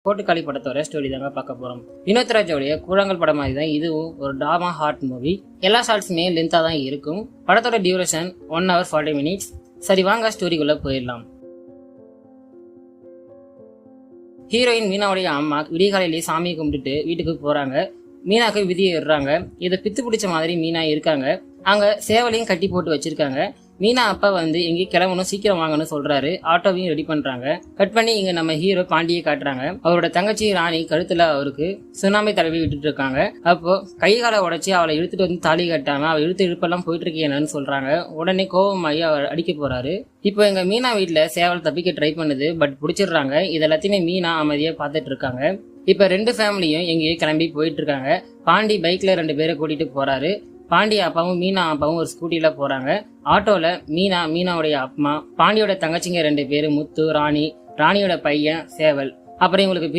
கோட்டுக்காளி படத்தோட ஸ்டோரி தாங்க பார்க்க போறோம். வினோத் ராஜோடைய கூழாங்கல் படம் மாதிரி தான் இதுவும் ஒரு டிராமா ஹார்ட் மூவி. எல்லா ஷார்ட்ஸுமே லென்த்தா தான் இருக்கும். படத்தோட டியூரேஷன் 1 hour 40 minutes. சரி வாங்க ஸ்டோரிக்குள்ள போயிடலாம். ஹீரோயின் மீனாவுடைய அம்மா விடிகாலையிலேயே சாமியை கும்பிட்டுட்டு வீட்டுக்கு போறாங்க. மீனாக்கு விதியை இடுறாங்க. இதை பித்து பிடிச்ச மாதிரி மீனா இருக்காங்க. அங்க சேவலையும் கட்டி போட்டு வச்சிருக்காங்க. மீனா அப்பா எங்கேயும் கிளம்பணும், சீக்கிரம் வாங்கன்னு சொல்றாரு. ஆட்டோவையும் ரெடி பண்றாங்க. கட் பண்ணி இங்க நம்ம ஹீரோ பாண்டியை காட்டுறாங்க. அவரோட தங்கச்சி ராணி கழுத்துல அவருக்கு சுனாமி தடவி விட்டுட்டு இருக்காங்க. அப்போ கை காலை உடைச்சி அவளை இழுத்துட்டு தாலி கட்டாம அவ இழுப்பெல்லாம் போயிட்டு இருக்கேன்னு சொல்றாங்க. உடனே கோபமாயி அவர் அடிக்க போறாரு. இப்போ எங்க மீனா வீட்டுல சேவல் தப்பிக்க ட்ரை பண்ணுது. பட் பிடிச்சிடுறாங்க. இது எல்லாத்தையுமே மீனா அமைதியா பாத்துட்டு இருக்காங்க. இப்ப 2 ஃபேமிலியும் எங்கேயோ கிளம்பி போயிட்டு இருக்காங்க. பாண்டி பைக்ல 2 பேரை கூட்டிட்டு போறாரு. பாண்டி அப்பாவும் மீனா அப்பாவும் ஒரு ஸ்கூட்டில போறாங்க. ஆட்டோல மீனாவுடைய அம்மா, பாண்டியோட தங்கச்சிங்க 2 பேரு முத்து, ராணியோட பையன் சேவல், அப்புறம் இவங்களுக்கு